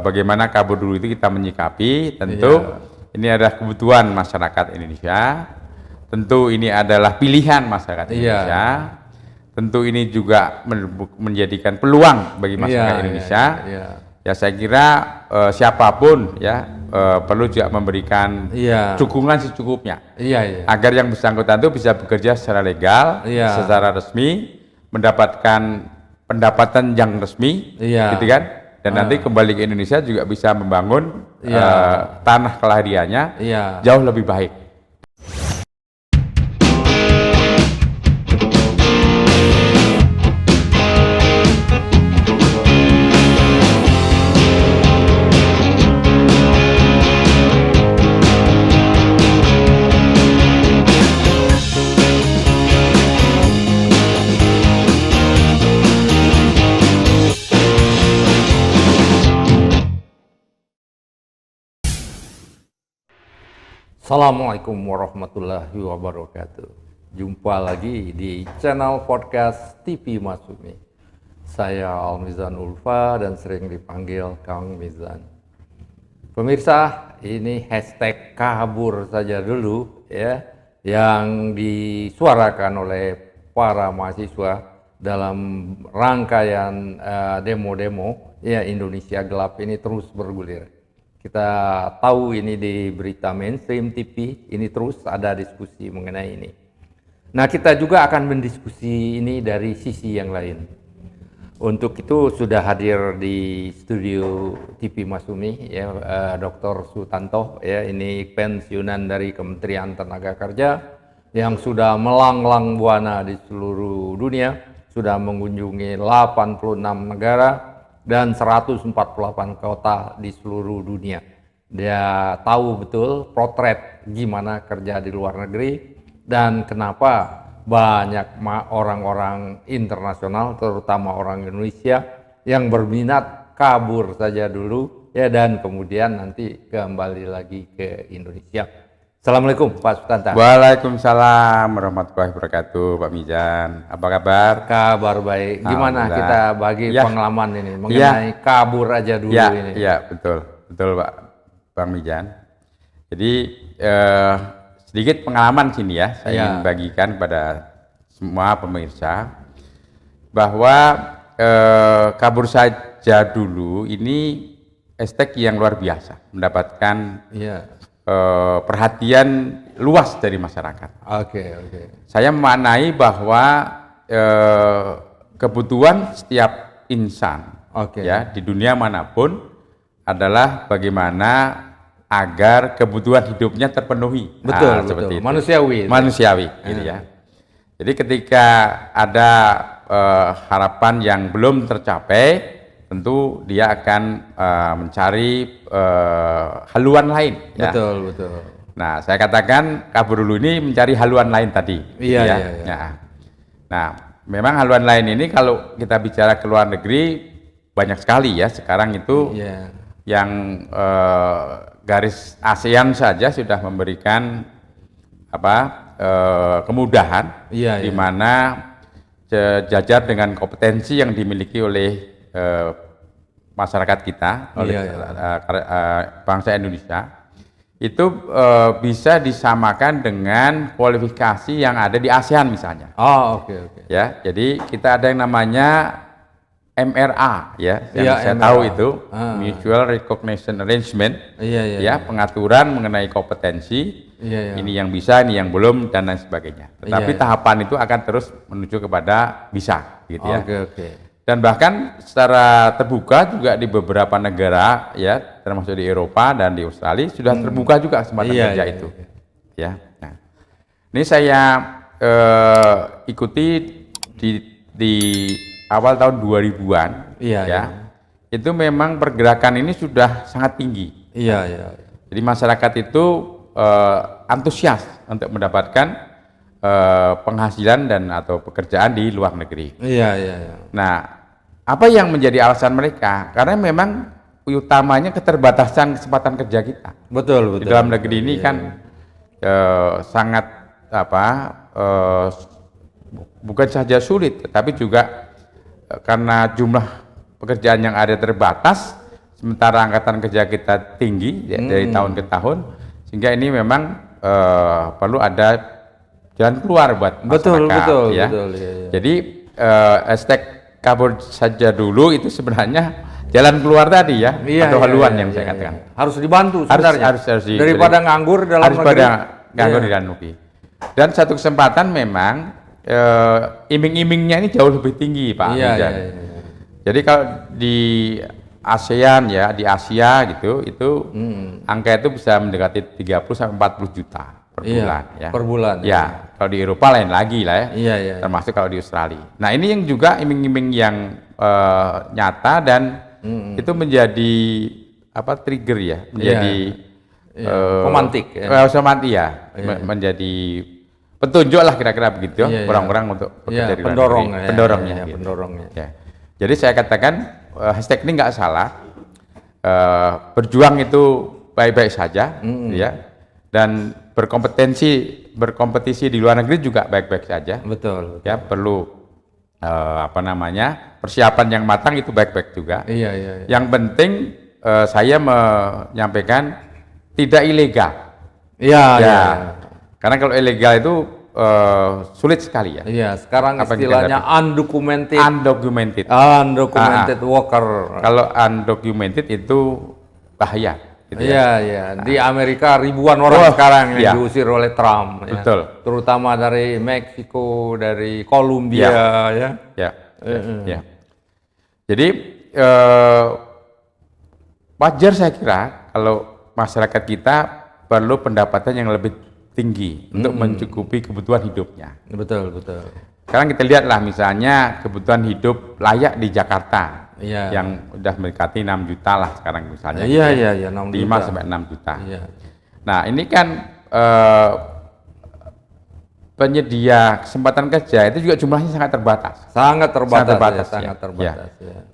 bagaimana kabur dulu itu kita menyikapi. Tentu ini adalah kebutuhan masyarakat Indonesia. Tentu ini adalah pilihan masyarakat Indonesia. Tentu ini juga menjadikan peluang bagi masyarakat Indonesia. Ya saya kira siapapun ya perlu juga memberikan dukungan secukupnya agar yang bersangkutan itu bisa bekerja secara legal, secara resmi, mendapatkan pendapatan yang resmi, gitu kan? Dan nanti kembali ke Indonesia juga bisa membangun tanah kelahirannya jauh lebih baik. Assalamualaikum warahmatullahi wabarakatuh. Jumpa lagi di channel podcast TV Masumi. Saya Al-Mizan Ulfa dan sering dipanggil Kang Mizan. Pemirsa, ini hashtag kabur saja dulu ya, yang disuarakan oleh para mahasiswa dalam rangkaian demo-demo ya Indonesia Gelap ini terus bergulir. Kita tahu ini di berita mainstream TV, ini terus ada diskusi mengenai ini. Nah, kita juga akan mendiskusi ini dari sisi yang lain. Untuk itu sudah hadir di studio TV Masumi ya Dr. Sutanto ya, ini pensiunan dari Kementerian Tenaga Kerja yang sudah melanglang buana di seluruh dunia, sudah mengunjungi 86 negara dan 148 kota di seluruh dunia. Dia tahu betul potret gimana kerja di luar negeri dan kenapa banyak orang-orang internasional, terutama orang Indonesia yang berminat kabur saja dulu ya dan kemudian nanti kembali lagi ke Indonesia. Assalamualaikum Pak Sutanto. Waalaikumsalam warahmatullahi wabarakatuh, Pak Mizan. Apa kabar? Kabar baik. Gimana kita bagi pengalaman ini mengenai kabur aja dulu ini? Iya, betul Pak Bang Mizan. Jadi sedikit pengalaman sini ya, saya ingin bagikan pada semua pemirsa bahwa kabur saja dulu ini hashtag yang luar biasa, mendapatkan perhatian luas dari masyarakat. Oke. Saya memaknai bahwa kebutuhan setiap insan ya di dunia manapun adalah bagaimana agar kebutuhan hidupnya terpenuhi. Betul. Seperti itu. Manusiawi. Gitu ya. Jadi ketika ada harapan yang belum tercapai, tentu dia akan mencari haluan lain. Betul. Nah, saya katakan kabur dulu ini mencari haluan lain tadi. Iya. Nah, memang haluan lain ini kalau kita bicara ke luar negeri banyak sekali ya. Sekarang itu yang garis ASEAN saja sudah memberikan kemudahan di mana sejajar dengan kompetensi yang dimiliki oleh masyarakat kita, oleh bangsa Indonesia, itu bisa disamakan dengan kualifikasi yang ada di ASEAN misalnya. Oke. Ya, jadi kita ada yang namanya MRA ya, yang saya MRA. tahu itu Mutual Recognition Arrangement, pengaturan mengenai kompetensi. Ini yang bisa, ini yang belum, dan lain sebagainya. Tetapi tahapan itu akan terus menuju kepada bisa, gitu ya. Oke. Dan bahkan secara terbuka juga di beberapa negara ya, termasuk di Eropa dan di Australia sudah terbuka juga kesempatan kerja itu. Ya. Nah, ini saya ikuti di awal tahun 2000-an. Itu memang pergerakan ini sudah sangat tinggi. Jadi masyarakat itu antusias untuk mendapatkan penghasilan dan atau pekerjaan di luar negeri. Nah, apa yang menjadi alasan mereka? Karena memang utamanya keterbatasan kesempatan kerja kita. Betul. Di dalam negeri ini kan sangat bukan saja sulit, tapi juga karena jumlah pekerjaan yang ada terbatas, sementara angkatan kerja kita tinggi ya, dari tahun ke tahun, sehingga ini memang perlu ada jalan keluar buat masyarakat. Betul. Jadi hashtag kabur saja dulu itu sebenarnya jalan keluar tadi ya, atau haluan yang saya katakan. Harus dibantu sebenarnya. Harus daripada nganggur dalam negeri. Daripada nganggur di dalam negeri. Dan satu kesempatan memang iming-imingnya ini jauh lebih tinggi, Pak. Iya. Jadi kalau di ASEAN ya, di Asia gitu, itu angka itu bisa mendekati 30 sampai 40 juta per bulan ya. Per bulan. Ya, kalau di Eropa lain lagi lah ya. Iya. Termasuk kalau di Australia. Nah, ini yang juga iming-iming yang nyata dan itu menjadi trigger ya, menjadi pemantik ya. Menjadi petunjuk lah kira-kira begitu orang-orang untuk bekerja di luar negeri. Pendorongnya. Ya. Jadi saya katakan hashtag ini nggak salah, berjuang itu baik-baik saja, ya, dan berkompetisi di luar negeri juga baik-baik saja. Betul. Ya, perlu persiapan yang matang itu baik-baik juga. Iya. Yang penting saya menyampaikan tidak ilegal. Iya. Karena kalau ilegal itu sulit sekali ya. Iya, sekarang istilahnya undocumented worker. Kalau undocumented itu bahaya. Gitu iya. Di Amerika ribuan orang sekarang yang diusir oleh Trump. Betul. Ya. Terutama dari Meksiko, dari Kolombia, ya. Jadi wajar saya kira kalau masyarakat kita perlu pendapatan yang lebih tinggi untuk mencukupi kebutuhan hidupnya. Betul. Sekarang kita lihatlah misalnya kebutuhan hidup layak di Jakarta. Iya. Yang udah mendekati 6 juta lah sekarang misalnya. Iya, 5 sampai 6 juta. Iya. Nah, ini kan penyedia kesempatan kerja itu juga jumlahnya sangat terbatas. Sangat terbatas. Ya.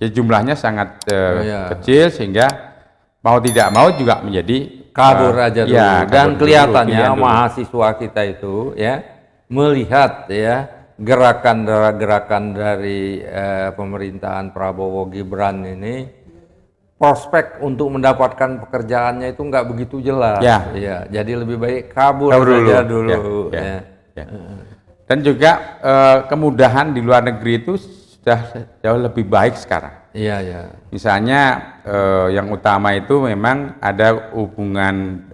Jadi jumlahnya sangat kecil sehingga mau tidak mau juga menjadi kabur aja dulu. Dan kelihatannya mahasiswa kita itu ya melihat ya gerakan dari pemerintahan Prabowo Gibran ini, prospek untuk mendapatkan pekerjaannya itu nggak begitu jelas. Ya, jadi lebih baik kabur aja dulu. Ya. Dan juga kemudahan di luar negeri itu sudah jauh lebih baik sekarang. Iya. Misalnya yang utama itu memang ada hubungan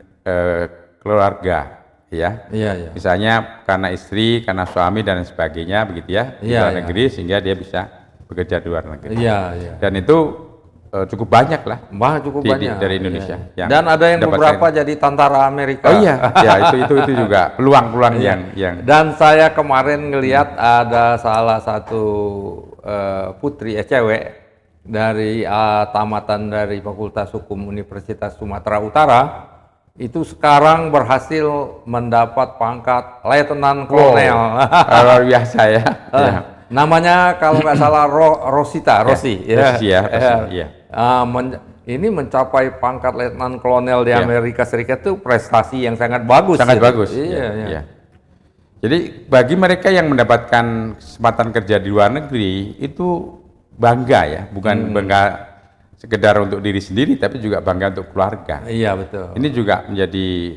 keluarga. Ya. Misalnya karena istri, karena suami dan sebagainya begitu ya di luar negeri sehingga dia bisa bekerja di luar negeri. Dan itu cukup banyak lah. Cukup banyak dari Indonesia. Yang dan ada yang beberapa jadi tentara Amerika. Oh iya, itu juga peluang-peluang yang. Dan saya kemarin ngelihat ada salah satu putri cewek dari tamatan dari Fakultas Hukum Universitas Sumatera Utara. Itu sekarang berhasil mendapat pangkat Letnan Kolonel. Luar biasa ya. Namanya kalau nggak salah Rosi. Ini mencapai pangkat Letnan Kolonel di Amerika Serikat itu prestasi yang sangat bagus. Bagus. Iya. Jadi bagi mereka yang mendapatkan kesempatan kerja di luar negeri itu bangga ya, bukan bangga sekedar untuk diri sendiri, tapi juga bangga untuk keluarga. Iya, betul. Ini juga menjadi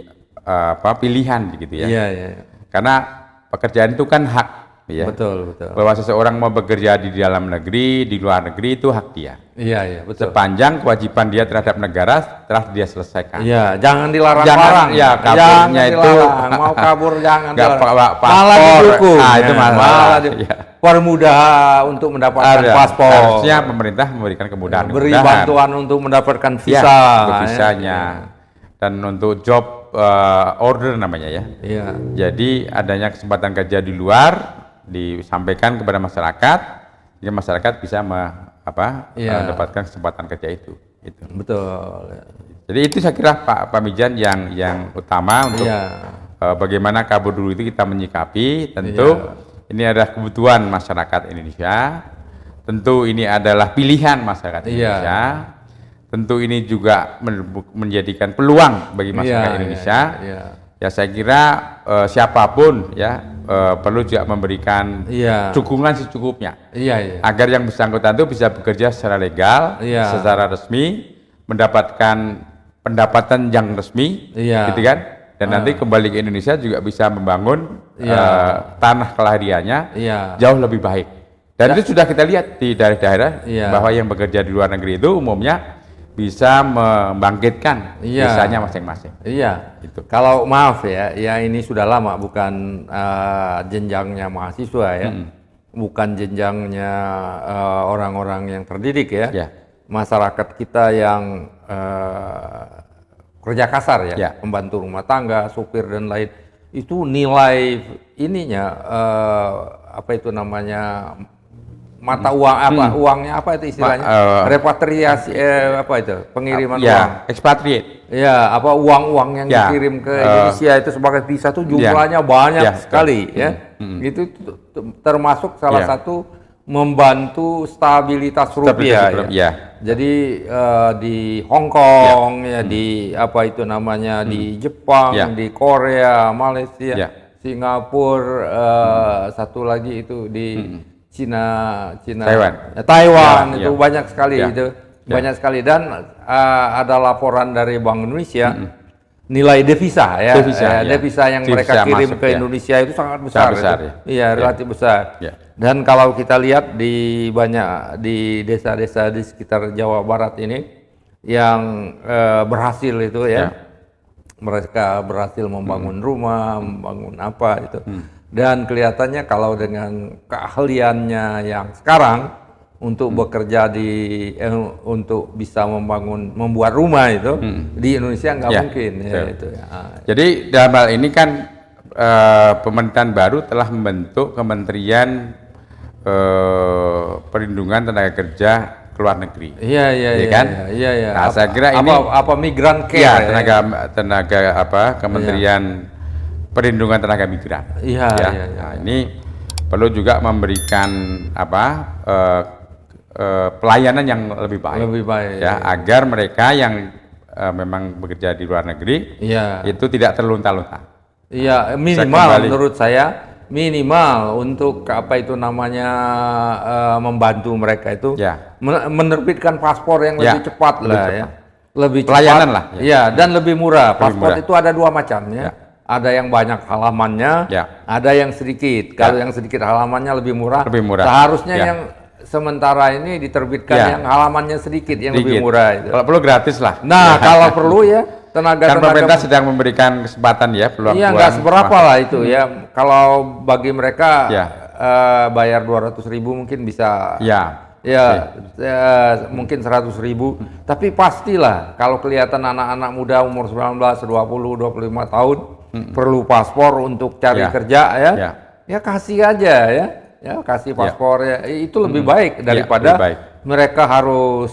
pilihan gitu ya. Iya. Karena pekerjaan itu kan hak, ya. Betul. Bahwa seseorang mau bekerja di dalam negeri, di luar negeri itu hak dia. Iya, betul. Sepanjang kewajiban dia terhadap negara telah dia selesaikan. Iya, jangan dilarang-larang. Ya, kaburnya itu mau kabur jangan. Malah didukung. Itu malah. Permudah untuk mendapatkan paspor. Harusnya pemerintah memberikan kemudahan. Beri bantuan untuk mendapatkan visa. Untuk visanya. Dan untuk job order namanya ya. Iya. Jadi adanya kesempatan kerja di luar disampaikan kepada masyarakat, sehingga masyarakat bisa mendapatkan kesempatan kerja itu. Betul. Jadi itu saya kira Pak Mijan yang utama untuk bagaimana kabur dulu itu kita menyikapi. Tentu ini adalah kebutuhan masyarakat Indonesia. Tentu ini adalah pilihan masyarakat Indonesia. Tentu ini juga menjadikan peluang bagi masyarakat Indonesia. Ya saya kira siapapun ya perlu juga memberikan dukungan secukupnya. Agar yang bersangkutan itu bisa bekerja secara legal, secara resmi, mendapatkan pendapatan yang resmi, gitu kan? Dan nanti kembali ke Indonesia juga bisa membangun tanah kelahirannya jauh lebih baik. Dan itu sudah kita lihat di daerah-daerah bahwa yang bekerja di luar negeri itu umumnya bisa membangkitkan desanya masing-masing. Iya. Gitu. Kalau maaf ya ini sudah lama, bukan jenjangnya mahasiswa ya, bukan jenjangnya orang-orang yang terdidik ya. Masyarakat kita yang kerja kasar ya, pembantu rumah tangga, supir dan lain, itu nilai ininya apa itu namanya, mata uang apa, uangnya apa itu istilahnya, repatriasi apa itu, pengiriman uang, expatriate. Ya, apa uang-uang yang dikirim ke Indonesia itu sebagai visa itu jumlahnya banyak sekali ya. Itu termasuk salah satu membantu stabilitas rupiah. Jadi di Hong Kong di apa itu namanya, di Jepang, di Korea, Malaysia, Singapura, satu lagi itu di Taiwan itu banyak sekali banyak sekali. Dan ada laporan dari Bank Indonesia nilai devisa yang mereka kirim ke Indonesia itu sangat besar, relatif besar. Dan kalau kita lihat di banyak di desa-desa di sekitar Jawa Barat ini yang berhasil itu mereka berhasil membangun rumah, membangun apa itu. Dan kelihatannya kalau dengan keahliannya yang sekarang untuk bekerja untuk bisa membuat rumah itu di Indonesia nggak mungkin itu. Jadi dalam hal ini kan pemerintahan baru telah membentuk Kementerian Perlindungan Tenaga Kerja ke luar negeri. Iya. Nah, saya kira ini apa migran care tenaga Kementerian Perlindungan Tenaga Migran. Nah, ini perlu juga memberikan pelayanan yang lebih baik, agar mereka yang memang bekerja di luar negeri itu tidak terlunta-lunta. Iya, minimal menurut saya untuk apa itu namanya membantu mereka itu menerbitkan paspor yang lebih cepat lebih cepat, pelayanan lah. Dan lebih murah. Paspor itu ada dua macam Ada yang banyak halamannya, ada yang sedikit. Kalau yang sedikit halamannya lebih murah. Seharusnya yang sementara ini diterbitkan yang halamannya sedikit, yang lebih murah itu. Kalau perlu gratis lah. Nah, kalau perlu tenaga pemerintah sedang memberikan kesempatan peluang. Iya, nggak seberapa lah itu Kalau bagi mereka bayar 200.000 mungkin bisa. Mungkin 100.000. Tapi pastilah kalau kelihatan anak-anak muda umur 19, 20, 25 tahun perlu paspor untuk cari kerja kasih aja kasih paspor itu lebih baik daripada mereka harus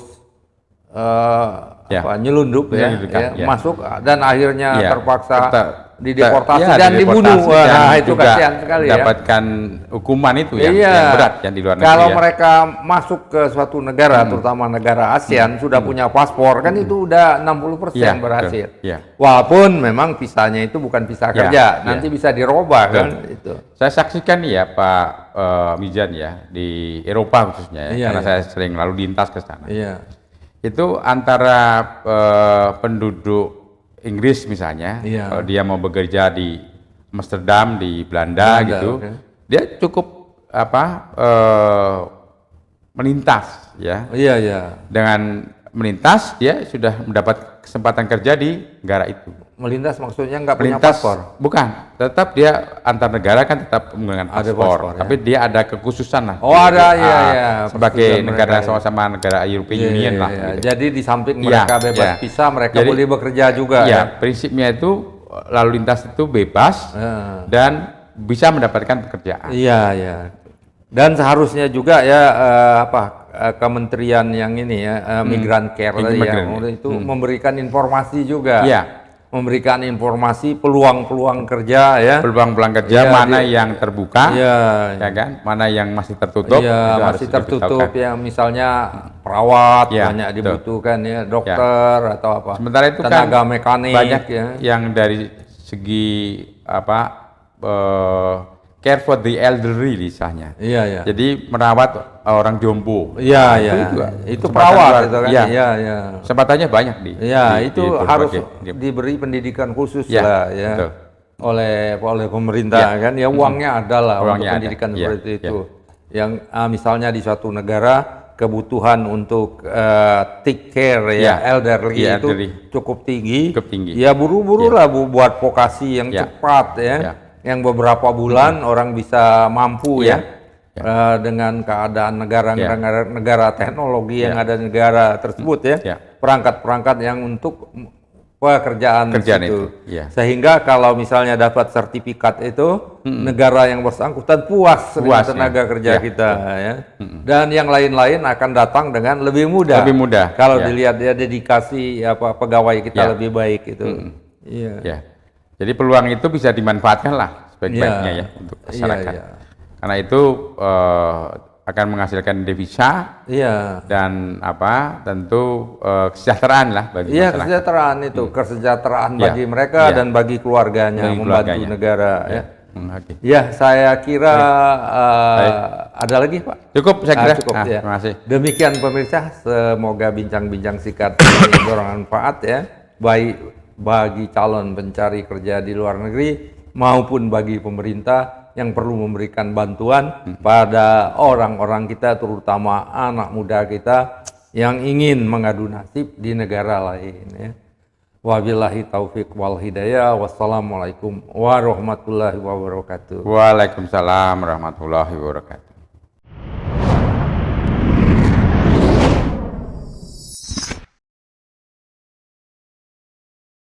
nyelundup masuk dan akhirnya terpaksa dideportasi dan dibunuh. Itu kasihan sekali dapatkan hukuman itu yang berat yang di luar negeri. Kalau mereka masuk ke suatu negara, terutama negara ASEAN, sudah punya paspor, kan itu udah 60% berhasil. Walaupun memang visanya itu bukan visa kerja, nanti bisa dirubah kan itu. Saya saksikan Pak Mizan di Eropa khususnya karena saya sering lalu lintas ke sana. Itu antara penduduk Inggris misalnya, kalau dia mau bekerja di Amsterdam, di Belanda gitu, dia cukup melintas Dengan melintas dia sudah mendapat kesempatan kerja di negara itu. Melintas maksudnya nggak punya paspor? Bukan, tetap dia antar negara kan tetap menggunakan paspor, tapi dia ada kekhususan lah. Sebagai negara sama-sama negara European Union lah. Gitu. Jadi di samping mereka bebas visa, mereka boleh bekerja juga. Prinsipnya itu lalu lintas itu bebas dan bisa mendapatkan pekerjaan. Dan seharusnya juga kementerian yang ini migran care itu memberikan informasi juga. Memberikan informasi peluang-peluang kerja peluang-peluang kerja mana yang terbuka kan, mana yang masih tertutup, masih tertutup misalnya perawat banyak dibutuhkan dokter atau apa. Sementara itu tenaga kan mekanik banyak yang dari segi care for the elderly misalnya. Iya, iya. Jadi merawat orang jompo. Iya, iya. Itu perawat itu kan. Iya, iya, iya. Kesempatannya banyak Itu harus diberi pendidikan khusus lah ya. Betul. oleh pemerintah kan ya, uangnya adalah untuk pendidikan seperti itu. Yang misalnya di suatu negara kebutuhan untuk take care elderly itu cukup tinggi. Ya buru-buru lah buat vokasi yang cepat ya. Yang beberapa bulan orang bisa mampu dengan keadaan negara teknologi yang ada di negara tersebut perangkat-perangkat yang untuk pekerjaan itu. Sehingga kalau misalnya dapat sertifikat itu negara yang bersangkutan puas dengan tenaga kerja kita ya. Dan yang lain-lain akan datang dengan lebih mudah. Kalau dilihat dedikasi pegawai kita lebih baik itu. Jadi peluang itu bisa dimanfaatkan lah sebaik-baiknya ya untuk masyarakat. Karena itu akan menghasilkan devisa dan tentu kesejahteraan lah bagi masyarakat. Kesejahteraan itu, kesejahteraan bagi mereka dan bagi keluarganya, membantu negara ya. Saya kira ada lagi Pak? Cukup saya kira. Cukup Terima kasih. Demikian pemirsa, semoga bincang-bincang singkat ini bermanfaat ya, baik bagi calon pencari kerja di luar negeri maupun bagi pemerintah yang perlu memberikan bantuan pada orang-orang kita, terutama anak muda kita yang ingin mengadu nasib di negara lain ya. Wabillahi taufik wal hidayah. Wassalamualaikum warahmatullahi wabarakatuh. Waalaikumsalam warahmatullahi wabarakatuh.